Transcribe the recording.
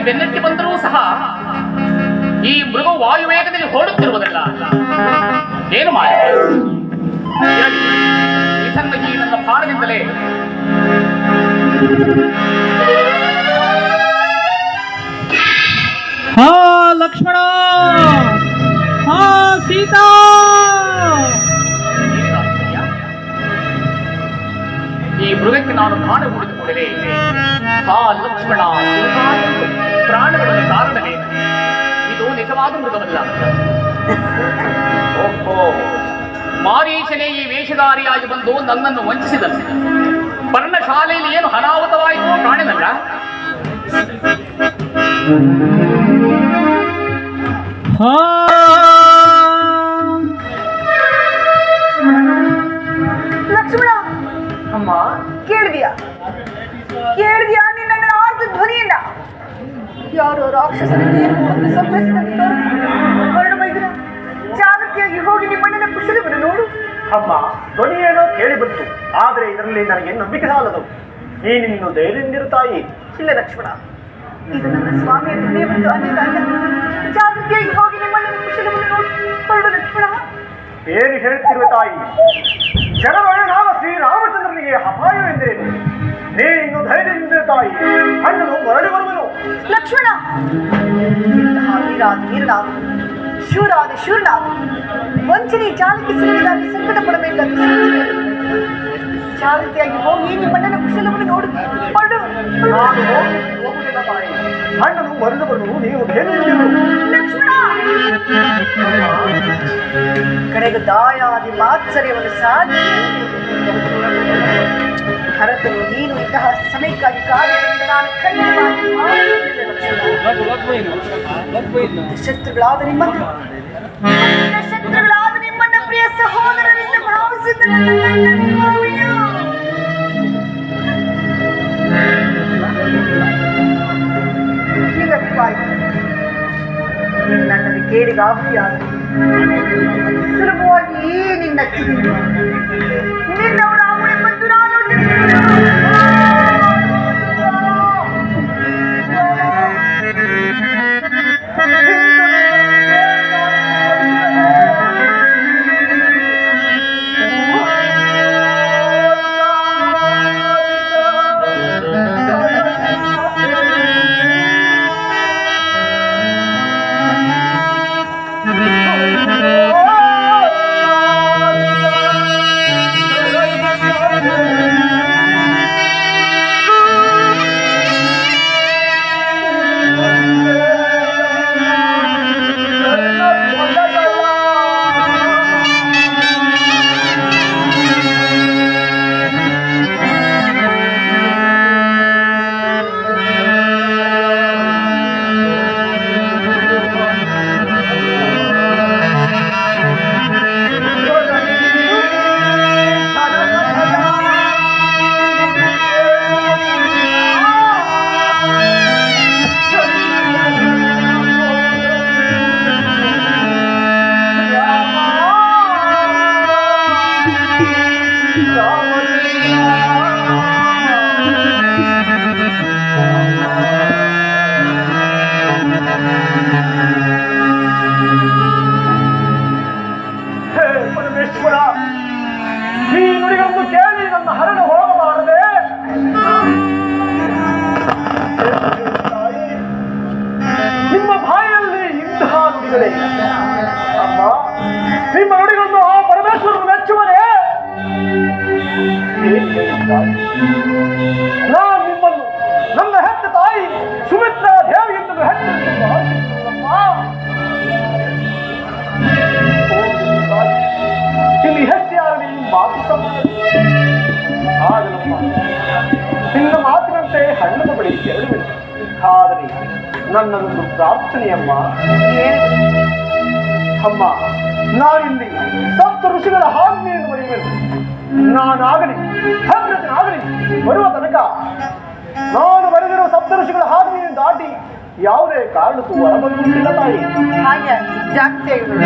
ಬೆನ್ನಟ್ಟಿ ಬಂದರೂ ಸಹ ಈ ಮೃಗ ವಾಯುವೇಗದಲ್ಲಿ ಹೊರಡುತ್ತಿರುವುದಲ್ಲ. ಏನು ಮಾಡಿ ಇದನ್ನು ಈ ನನ್ನ ಭಾರದಿಂದಲೇ ಹಾ ಲಕ್ಷ್ಮಣ, ಹಾ ಸೀತಾ. ಈ ಮೃಗಕ್ಕೆ ನಾನು ಪ್ರಾಣ ಹೂಡಿದ ಕೂಡಲೇ ಹಾ ಲಕ್ಷ್ಮಣ ಪ್ರಾಣಗಳನ್ನು ಕಾರಣವೇನು? ಇದು ನಿಜವಾದ ಮೃಗವಲ್ಲ. ಓಹೋ, ಮಾರೀಚನೇ ಈ ವೇಷಧಾರಿಯಾಗಿ ಬಂದು ನನ್ನನ್ನು ವಂಚಿಸಿದನು. ಪರ್ಣಶಾಲೆಯಲ್ಲಿ ಏನು ಅನಾಹುತವಾಯಿತು ಕಾಣಿನಲ್ಲ. ಲಕ್ಷ್ಮಣ, ಅಮ್ಮ ಕೇಳಿದ್ಯಾ ನಿನ್ನ ಆರ್ಧ ಧ್ವನಿಯನ್ನ? ಯಾರೋ ರಾಕ್ಷಸರಿಗೆ ಹೊರಡು ಬೈದ್ರ ಜಾಗೃತಿಯಾಗಿ ಹೋಗಿ ನಿಮ್ಮಣ್ಣನ ಕುಶಲವನ್ನು ನೋಡು. ಅಮ್ಮ, ಧ್ವನಿಯೇನೋ ಕೇಳಿ ಬಂತು, ಆದರೆ ಇದರಲ್ಲಿ ನನಗೆ ನಂಬಿಕೆ ಸಾಲದು. ನೀನಿನ್ನು ಧೈರ್ಯದಿಂದಿರು ತಾಯಿ. ಇಲ್ಲ ಲಕ್ಷ್ಮಣ, ಇದು ನನ್ನ ಸ್ವಾಮಿಯ ಧ್ವನಿಯ ಬಂತು ಅನ್ನಲ್ಲ. ಜಾಗೃತಿಯಾಗಿ ಹೋಗಿ ನಿಮ್ಮಣ್ಣನ ಕುಶಲವನ್ನು ನೋಡು. ಹೊರಡು ಲಕ್ಷ್ಮಣ. ಏನು ಹೇಳ್ತಿರುವ ತಾಯಿ? ಜನವರನಾದ ಶ್ರೀರಾಮಚಂದ್ರನಿಗೆ ಅಪಾಯವೆಂದೇನು? ನೀನಿನ್ನು ಧೈರ್ಯದಿಂದ ತಾಯಿ, ಅಣ್ಣನು ಮರಳಿ ಬರುವನು. ಲಕ್ಷ್ಮಣ, ವೀರಾದ ವೀರನಾದ ಶೂರಾದ ಶೂರನಾದ ವಂಚನೆ ಜಾಲಕ್ಕೆ ಸಿಲುಕಿದಾಗಿ ಸಂಕಟ ಪಡಬೇಕಾದ ಜಾಗೃತಿಯಾಗಿ ಹೋಗಿ ನಿಮ್ಮಣ್ಣನ ಕುಶಲವನ್ನು ನೋಡು. ಹೊರಡು. ನಾನು ಹೋಗುವುದಿಲ್ಲ ತಾಯಿ, ಅಣ್ಣನು ಮರಳಿ ಬರುವನು. ನೀವು ಧೈರ್ಯದಿಂದಿರು. ಲಕ್ಷ್ಮಣ, ಕಡೆಗೆ ದಾಯಾದಿ ಮಾತ್ಸರ್ಯವನ್ನು ಸಾಧಿ ಭರತನು ನೀನು ಇಂತಹ ಸಮಯಕ್ಕಾಗಿ ಕಾರ್ಯದಿಂದ ನಾನು ಶತ್ರುಗಳಾದ ನಿಮ್ಮನ್ನ ಪ್ರಿಯ ಸಹೋದರರಿಂದ ಭಾವಿಸಿದ ನನ್ನನ್ನು ಕೇಳಿಗಾಹುತಿಯಾದ ಸುಲಭವಾಗಿ ನಿನ್ನ ನಿನ್ನವರ ಅವಳಿ ಬಂದು ನಾನು ಅಮ್ಮ, ನಿಮ್ಮ ನುಡಿಗಳನ್ನು ಆ ಪರಮೇಶ್ವರನು ಮೆಚ್ಚುವನೇ? ನಾನು ನಿಮ್ಮನ್ನು ನನ್ನ ಹೆತ್ತ ತಾಯಿ ಸುಮಿತ್ರಾ ದೇವಿಯಿಂದ ಹೆತ್ತ ಇಲ್ಲಿ ಹೆಚ್ಚಾರಲಿ ಮಾತು ಆಗಲಮ್ಮ. ನಿನ್ನ ಮಾತಿನಂತೆ ಹಣ್ಣದ ಬಳಿ ಕೇಳುವೆನು. ಆದರೆ ನನ್ನದೊಂದು ಪ್ರಾರ್ಥನೆಯಮ್ಮ. ಅಮ್ಮ, ನಾನಿಲ್ಲಿ ಸಪ್ತ ಋಷಿಗಳ ಆಜ್ಞೆಯನ್ನು ಬರೆಯುವೆನು. ನಾನಾಗಲಿ ಭದ್ರತನಾಗಲಿ ಬರುವ ತನಕ ನಾನು ಬರೆದಿರುವ ಸಪ್ತ ಋಷಿಗಳ ಆಜ್ಞೆಯನ್ನು ದಾಟಿ ಯಾವುದೇ ಕಾರಣಕ್ಕೂ ಹೊರಬರುವುದಿಲ್ಲ ತಾಯಿ. ಹಾಗೆ ಜಾಗ್ರತೆಯಾಗಿ ಬಿಡು.